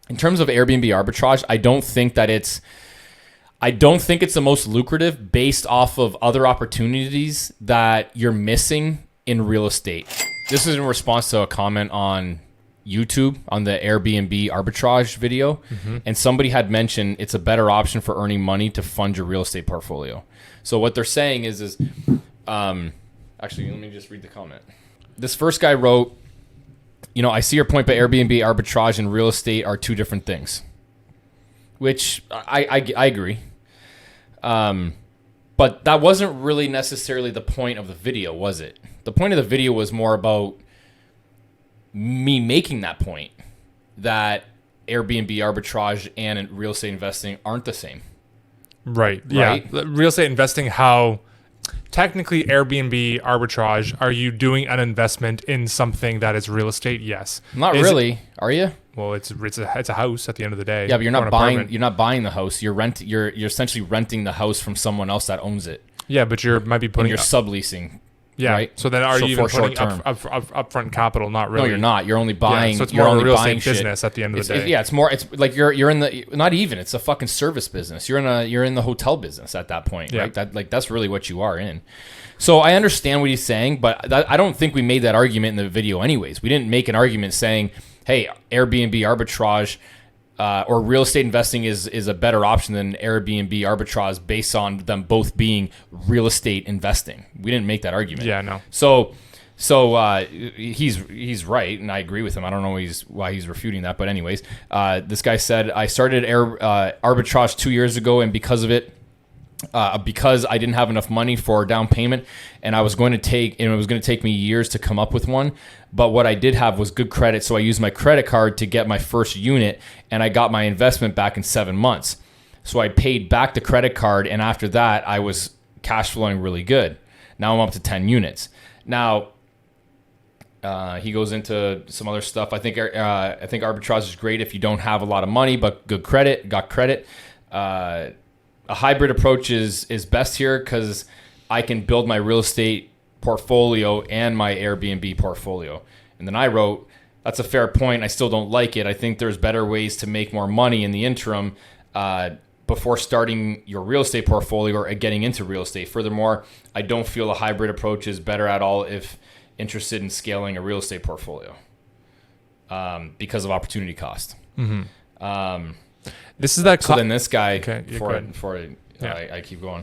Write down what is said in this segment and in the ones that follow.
in terms of Airbnb arbitrage, I don't think it's the most lucrative based off of other opportunities that you're missing in real estate. This is in response to a comment on YouTube on the Airbnb arbitrage video. And somebody had mentioned it's a better option for earning money to fund your real estate portfolio. So what they're saying is actually, let me just read the comment. This first guy wrote, I see your point, but Airbnb arbitrage and real estate are two different things, which I agree. But that wasn't really necessarily the point of the video, was it? The point of the video was more about me making that point that Airbnb arbitrage and real estate investing aren't the same. Right? Yeah. Real estate investing, how technically Airbnb arbitrage, are you doing an investment in something that is real estate? Yes. Not really. Are you? Well, it's a house at the end of the day. Yeah, but you're not buying the house. You're essentially renting the house from someone else that owns it. Yeah, but might be putting you're subleasing. Yeah. Right? So then are you even putting upfront capital? Not really. No, you're not. You're only buying. So it's more a real estate business at the end of the day. It's like you're in the, not even, it's a fucking service business. You're in the hotel business at that point, right? That's really what you are in. So I understand what he's saying, but I don't think we made that argument in the video anyways. We didn't make an argument saying, hey, Airbnb arbitrage or real estate investing is a better option than Airbnb arbitrage based on them both being real estate investing. We didn't make that argument. Yeah, no. So he's right, and I agree with him. I don't know why he's refuting that, but anyways, this guy said, I started arbitrage 2 years ago, and because of it, because I didn't have enough money for a down payment, and it was going to take me years to come up with one. But what I did have was good credit, so I used my credit card to get my first unit, and I got my investment back in 7 months. So I paid back the credit card, and after that, I was cash flowing really good. Now I'm up to 10 units. Now, he goes into some other stuff. I think arbitrage is great if you don't have a lot of money, but got credit. A hybrid approach is best here because I can build my real estate portfolio and my Airbnb portfolio. And then I wrote, that's a fair point. I still don't like it. I think there's better ways to make more money in the interim before starting your real estate portfolio or getting into real estate. Furthermore, I don't feel a hybrid approach is better at all if interested in scaling a real estate portfolio because of opportunity cost. This is that. So then this guy, I keep going.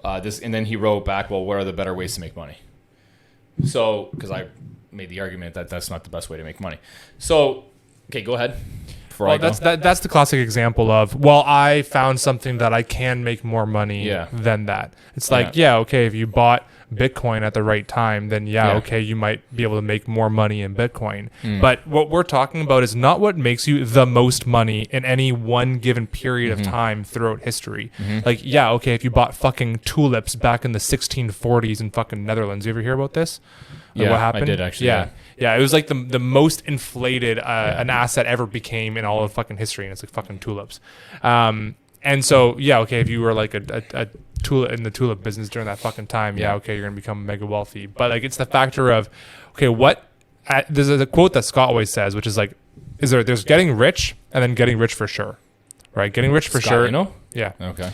And then he wrote back, well, what are the better ways to make money? So, because I made the argument that that's not the best way to make money. So, okay, go ahead. That's the classic example of, well, I found something that I can make more money than that. It's like, okay, if you bought Bitcoin at the right time, then okay, you might be able to make more money in Bitcoin. But what we're talking about is not what makes you the most money in any one given period of time throughout history. Like, okay, if you bought fucking tulips back in the 1640s in fucking Netherlands, you ever hear about this? What happened? I did actually. Yeah, it was like the most inflated an asset ever became in all of fucking history, and it's like fucking tulips. And so, okay, if you were like a tulip in the tulip business during that fucking time, okay, you're gonna become mega wealthy. But like, it's the factor of, okay, there's a quote that Scott always says, which is like, there's getting rich and then getting rich for sure, right? Getting rich for sure. Yeah. Okay.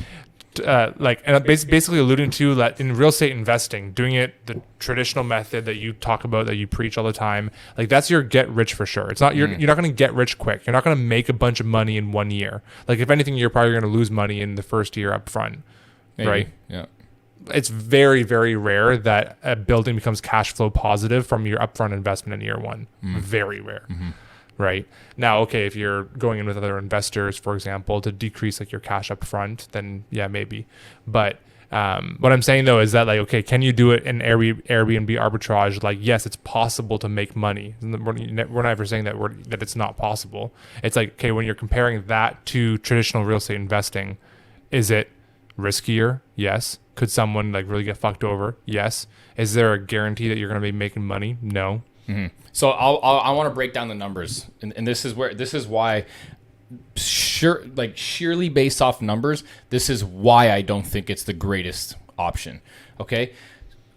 And basically alluding to that in real estate investing, doing it the traditional method that you talk about, that you preach all the time, like that's your get rich for sure. It's not you're not going to get rich quick. You're not going to make a bunch of money in 1 year. Like if anything, you're probably going to lose money in the first year up front. Maybe. Right? Yeah. It's very, very rare that a building becomes cash flow positive from your upfront investment in year one. Very rare. Right now, okay, if you're going in with other investors, for example, to decrease like your cash up front, then maybe. But what I'm saying though is that like, okay, can you do it in Airbnb arbitrage? Like, yes, it's possible to make money. We're not ever saying that it's not possible. It's like, okay, when you're comparing that to traditional real estate investing, is it riskier? Yes. Could someone like really get fucked over? Yes. Is there a guarantee that you're going to be making money? No. So I want to break down the numbers, and this is why, sheerly based off numbers, this is why I don't think it's the greatest option. Okay,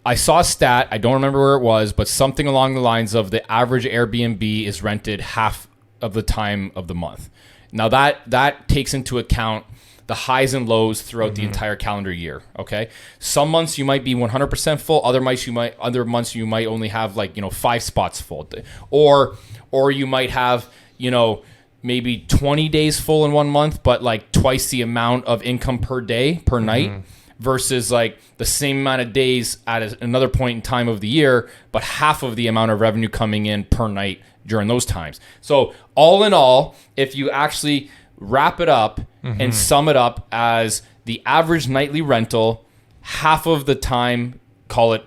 I saw a stat, I don't remember where it was, but something along the lines of the average Airbnb is rented half of the time of the month. Now that takes into account the highs and lows throughout the entire calendar year. Okay. Some months you might be 100% full. Other months you might only have 5 spots full, or you might have, maybe 20 days full in one month, but like twice the amount of income per day, per night, versus like the same amount of days at another point in time of the year, but half of the amount of revenue coming in per night during those times. So all in all, if you actually wrap it up and sum it up as the average nightly rental, half of the time, call it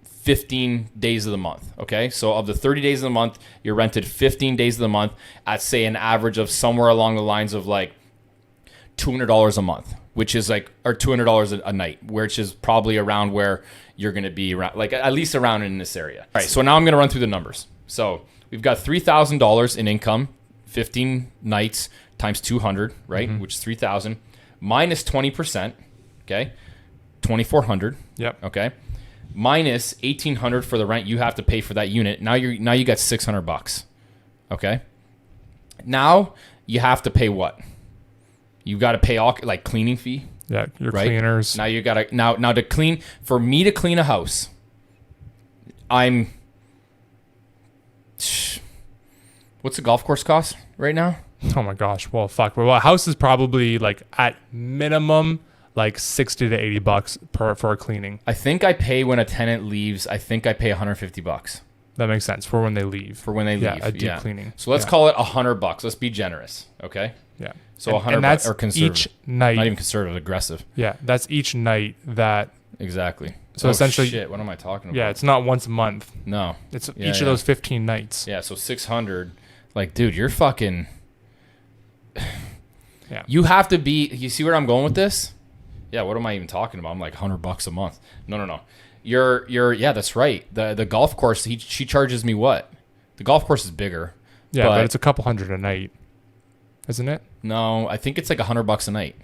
15 days of the month. Okay. So of the 30 days of the month, you're rented 15 days of the month at, say, an average of somewhere along the lines of like $200 a month, which is like, or $200 a night, which is probably around where you're going to be around, like at least around in this area. All right. So now I'm going to run through the numbers. So we've got $3,000 in income, 15 nights times 200, right? Which is 3,000 minus 20%. Okay. 2,400. Yep. Okay. Minus 1,800 for the rent you have to pay for that unit. Now you got $600. Okay. Now you have to pay what? You got to pay all like cleaning fee. Yeah, your right? cleaners. Now you got to now to clean, for me to clean a house. What's the golf course cost right now? Oh my gosh. Well, fuck. Well, a house is probably like at minimum like $60 to $80 for a cleaning. I think I pay when a tenant leaves. I think I pay $150. That makes sense for when they leave. For when they leave, a deep cleaning. So let's call it $100. Let's be generous, okay? Yeah. So $100 or conservative. Each night. Not even conservative, aggressive. Yeah, that's each night that. Exactly. So essentially, shit. What am I talking about? Yeah, it's not once a month. No. It's each of those 15 nights. Yeah. So 600. Like, dude, you're fucking. Yeah. You have to be. You see where I'm going with this? Yeah. What am I even talking about? I'm like $100 a month. No. You're. Yeah, that's right. The golf course. She charges me what? The golf course is bigger. Yeah, but it's a couple hundred a night, isn't it? No, I think it's like $100 a night.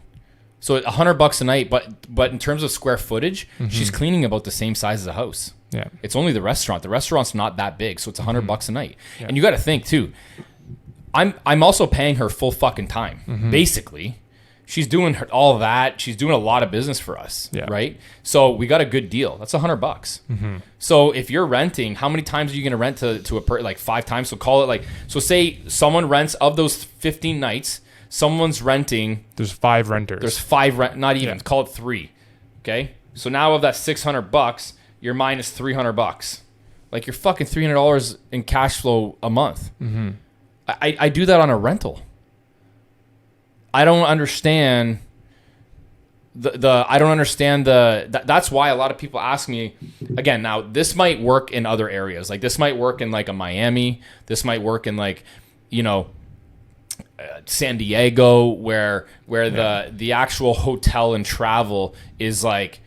So $100 a night, but in terms of square footage, she's cleaning about the same size as a house. Yeah, it's only the restaurant. The restaurant's not that big, so it's $100 a night. Yeah. And you got to think too. I'm also paying her full fucking time. Basically, she's doing all of that. She's doing a lot of business for us, right? So we got a good deal. That's $100. So if you're renting, how many times are you going to rent to like 5 times? So call it like, so say someone rents of those 15 nights. Someone's renting. There's 5 renters. There's 5 not even. Call it 3. Okay. So now of that $600, you're minus $300. Like you're fucking $300 in cash flow a month. I do that on a rental. I don't understand that's why a lot of people ask me again. Now this might work in other areas. Like this might work in like a Miami. This might work in like, San Diego, where the actual hotel and travel is like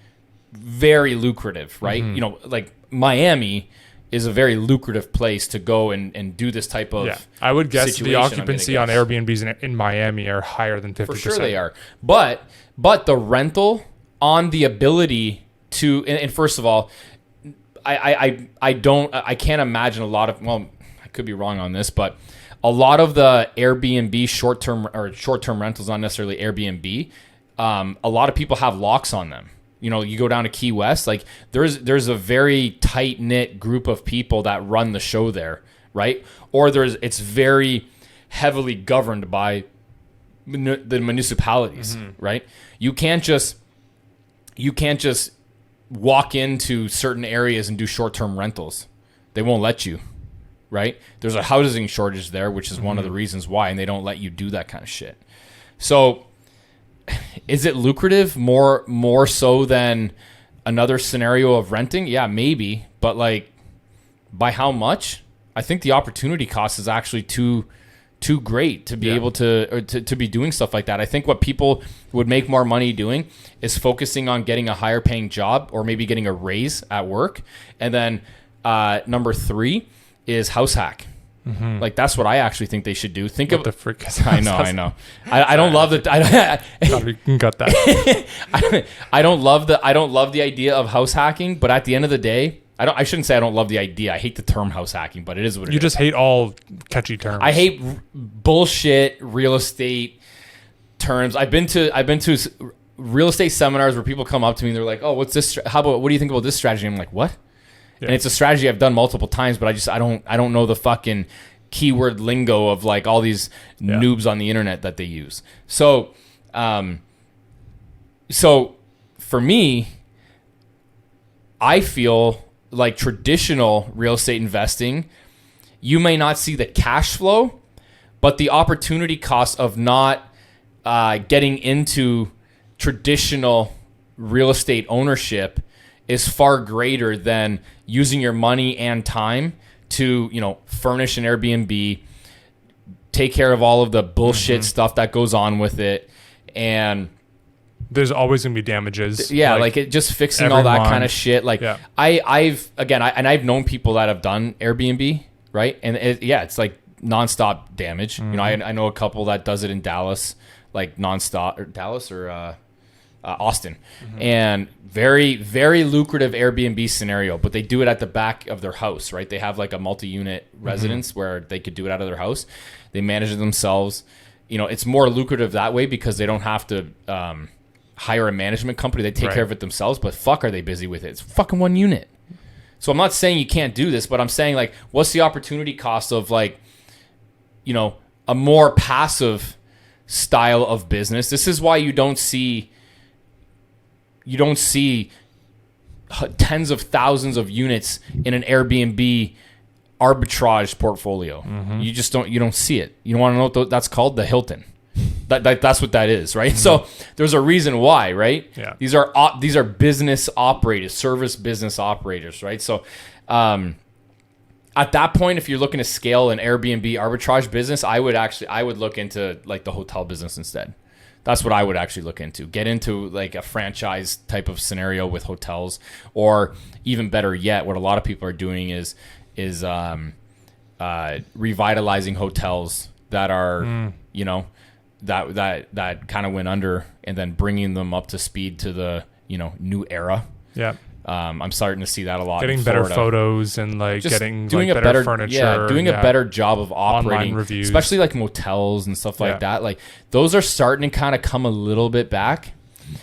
very lucrative, right? Like Miami is a very lucrative place to go and do this type of I would guess the situation, occupancy on Airbnbs in Miami are higher than 50%. For sure they are. But the rental on the ability to, and first of all, I can't imagine a lot of, well, I could be wrong on this, but a lot of the Airbnb short-term rentals, not necessarily Airbnb, a lot of people have locks on them. You go down to Key West, like there's a very tight-knit group of people that run the show there, right? Or it's very heavily governed by the municipalities, right? You can't just walk into certain areas and do short-term rentals. They won't let you. Right? There's a housing shortage there, which is one of the reasons why, and they don't let you do that kind of shit. So is it lucrative more so than another scenario of renting? Yeah, maybe. But like by how much? I think the opportunity cost is actually too great to be able to be doing stuff like that. I think what people would make more money doing is focusing on getting a higher paying job or maybe getting a raise at work. And then number 3 is house hack. Like that's what I actually think they should do. Think of the frick is I know. I don't love the. We can cut that. I don't love the idea of house hacking. But at the end of the day, I shouldn't say I don't love the idea. I hate the term house hacking, but it is what it is. You just hate all catchy terms. I hate bullshit real estate terms. I've been to real estate seminars where people come up to me and they're like, "Oh, what's this? What do you think about this strategy?" I'm like, "What?" Yeah. And it's a strategy I've done multiple times, but I don't know the fucking keyword lingo of like all these noobs on the internet that they use. So for me, I feel like traditional real estate investing, you may not see the cash flow, but the opportunity cost of not getting into traditional real estate ownership is far greater than using your money and time to, furnish an Airbnb, take care of all of the bullshit stuff that goes on with it, and there's always gonna be damages. Yeah, like it just fixing all that kind of shit. Like I've known people that have done Airbnb, right? And it's like nonstop damage. I know a couple that does it in Dallas, like nonstop, or Dallas or Austin, and very, very lucrative Airbnb scenario, but they do it at the back of their house, right? They have like a multi-unit residence where they could do it out of their house. They manage it themselves. It's more lucrative that way because they don't have to hire a management company. They take care of it themselves, but fuck, are they busy with it? It's fucking one unit. So I'm not saying you can't do this, but I'm saying like, what's the opportunity cost of like, a more passive style of business? This is why you don't see tens of thousands of units in an Airbnb arbitrage portfolio. You just don't see it. You want to know what that's called? The Hilton. That's what that is, right? So there's a reason why, right? Yeah. These are business operators, service business operators, right? So at that point, if you're looking to scale an Airbnb arbitrage business, I would look into like the hotel business instead. That's what I would actually look into. Get into like a franchise type of scenario with hotels, or even better yet, what a lot of people are doing is revitalizing hotels that are that kind of went under, and then bringing them up to speed to the new era. Yeah. I'm starting to see that a lot. Getting better photos and like just getting doing like a better furniture. Yeah, doing a better job of operating, online reviews, especially like motels and stuff like that. Like those are starting to kind of come a little bit back.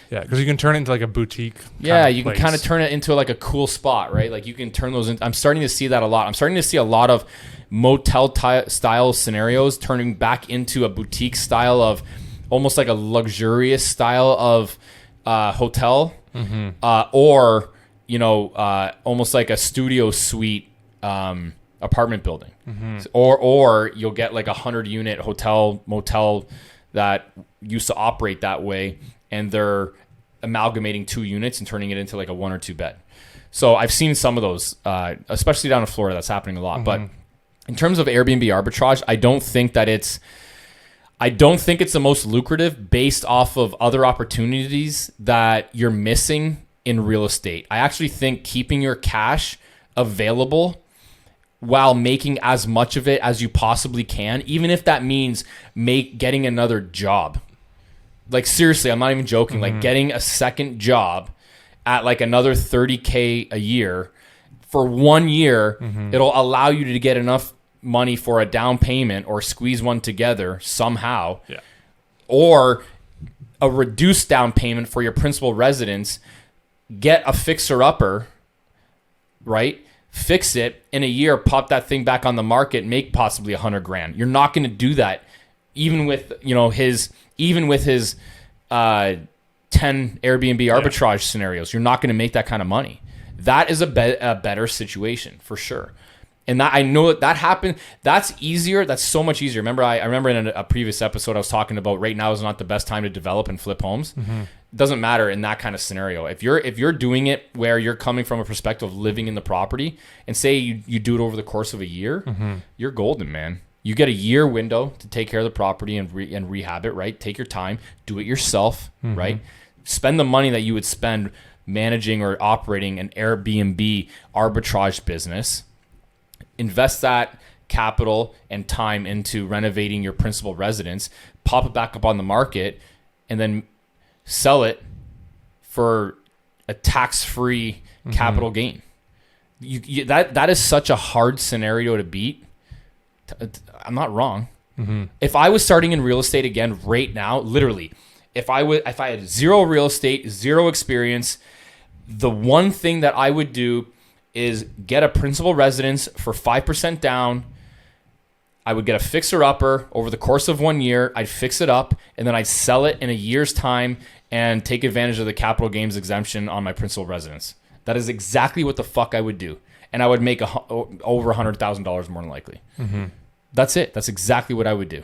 Yeah, because you can turn it into like a boutique. Yeah, you can kind of turn it into like a cool spot, right? Like you can turn those in. I'm starting to see that a lot. I'm starting to see a lot of motel style scenarios turning back into a boutique style of almost like a luxurious style of hotel, or almost like a studio suite apartment building, or you'll get like 100-unit motel that used to operate that way, and they're amalgamating 2 units and turning it into like a 1 or 2 bed. So I've seen some of those, especially down in Florida. That's happening a lot. But in terms of Airbnb arbitrage, I don't think it's the most lucrative based off of other opportunities that you're missing in real estate. I actually think keeping your cash available while making as much of it as you possibly can, even if that means getting another job. Like seriously, I'm not even joking. Like getting a second job at like another $30K a year for 1 year, it'll allow you to get enough money for a down payment or squeeze one together somehow, or a reduced down payment for your principal residence. Get a fixer-upper, right? Fix it in a year, pop that thing back on the market, make possibly $100,000. You're not going to do that, even with his 10 Airbnb arbitrage scenarios. You're not going to make that kind of money. That is a better situation for sure. And that I know that happened. That's easier. That's so much easier. I remember in a previous episode I was talking about right now is not the best time to develop and flip homes. It doesn't matter in that kind of scenario. If you're doing it where you're coming from a perspective of living in the property, and say you do it over the course of a year, you're golden, man. You get a year window to take care of the property and rehab it, right? Take your time, do it yourself, right? Spend the money that you would spend managing or operating an Airbnb arbitrage business. Invest that capital and time into renovating your principal residence, pop it back up on the market, and then sell it for a tax-free capital gain. That is such a hard scenario to beat. I'm not wrong. If I was starting in real estate again right now, literally, if I had zero real estate, zero experience, the one thing that I would do is get a principal residence for 5% down. I would get a fixer-upper over the course of 1 year. I'd fix it up, and then I'd sell it in a year's time and take advantage of the capital gains exemption on my principal residence. That is exactly what the fuck I would do. And I would make over $100,000 more than likely. That's it. That's exactly what I would do.